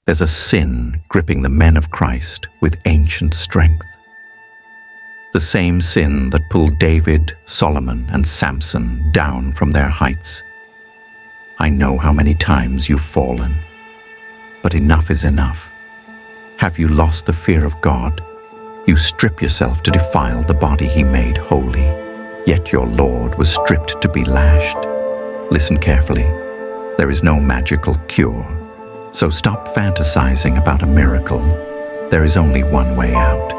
There's a sin gripping the men of Christ with ancient strength. The same sin that pulled David, Solomon, and Samson down from their heights. I know how many times you've fallen, but enough is enough. Have you lost the fear of God? You strip yourself to defile the body He made holy, yet your Lord was stripped to be lashed. Listen carefully. There is no magical cure, so stop fantasizing about a miracle. There is only one way out.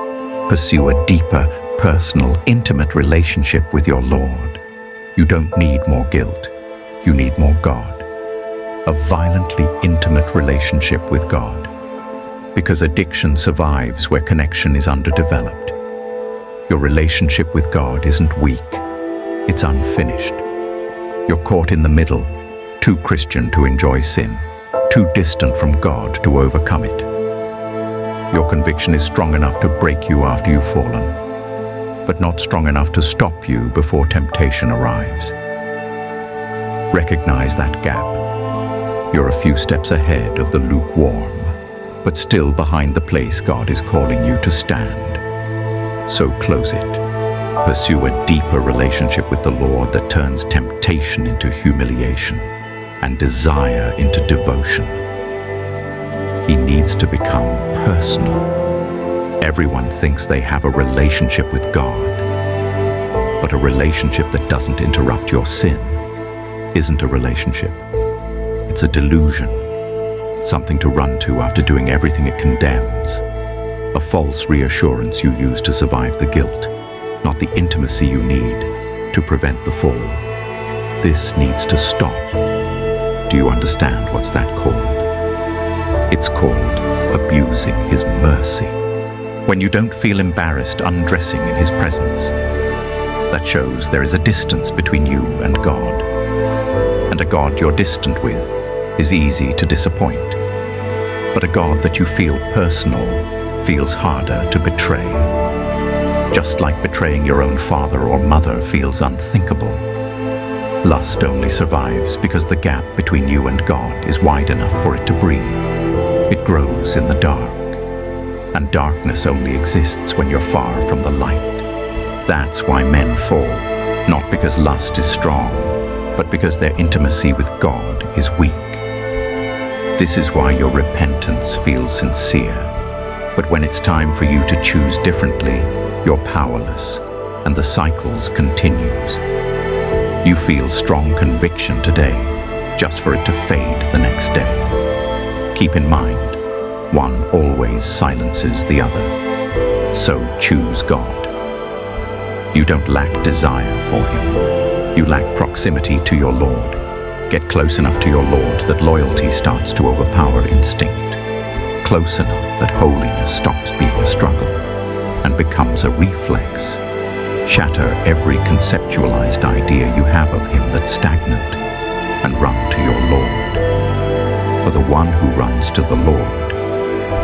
Pursue a deeper, personal, intimate relationship with your Lord. You don't need more guilt. You need more God. A violently intimate relationship with God. Because addiction survives where connection is underdeveloped. Your relationship with God isn't weak. It's unfinished. You're caught in the middle, too Christian to enjoy sin, too distant from God to overcome it. Your conviction is strong enough to break you after you've fallen, but not strong enough to stop you before temptation arrives. Recognize that gap. You're a few steps ahead of the lukewarm, but still behind the place God is calling you to stand. So close it. Pursue a deeper relationship with the Lord that turns temptation into humiliation and desire into devotion. He needs to become personal. Everyone thinks they have a relationship with God, but a relationship that doesn't interrupt your sin isn't a relationship. It's a delusion, something to run to after doing everything it condemns, a false reassurance you use to survive the guilt, not the intimacy you need to prevent the fall. This needs to stop. Do you understand what's that called? It's called abusing His mercy. When you don't feel embarrassed undressing in His presence, that shows there is a distance between you and God. And a God you're distant with is easy to disappoint. But a God that you feel personal feels harder to betray. Just like betraying your own father or mother feels unthinkable. Lust only survives because the gap between you and God is wide enough for it to breathe. It grows in the dark, and darkness only exists when you're far from the light. That's why men fall, not because lust is strong, but because their intimacy with God is weak. This is why your repentance feels sincere, but when it's time for you to choose differently, you're powerless, and the cycles continues. You feel strong conviction today, just for it to fade the next day. Keep in mind, one always silences the other. So choose God. You don't lack desire for Him. You lack proximity to your Lord. Get close enough to your Lord that loyalty starts to overpower instinct. Close enough that holiness stops being a struggle and becomes a reflex. Shatter every conceptualized idea you have of Him that's stagnant and run to your Lord. For the one who runs to the Lord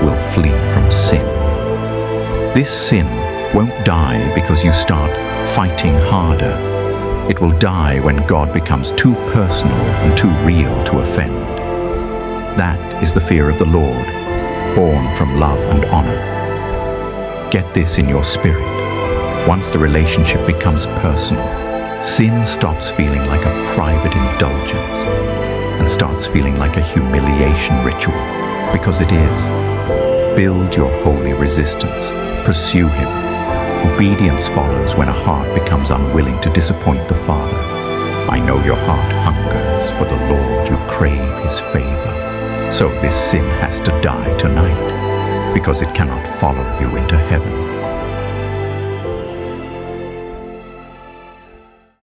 will flee from sin. This sin won't die because you start fighting harder. It will die when God becomes too personal and too real to offend. That is the fear of the Lord, born from love and honor. Get this in your spirit. Once the relationship becomes personal, sin stops feeling like a private indulgence and starts feeling like a humiliation ritual, because it is. Build your holy resistance. Pursue Him. Obedience follows when a heart becomes unwilling to disappoint the Father. I know your heart hungers for the Lord. You crave His favor. So this sin has to die tonight, because it cannot follow you into heaven.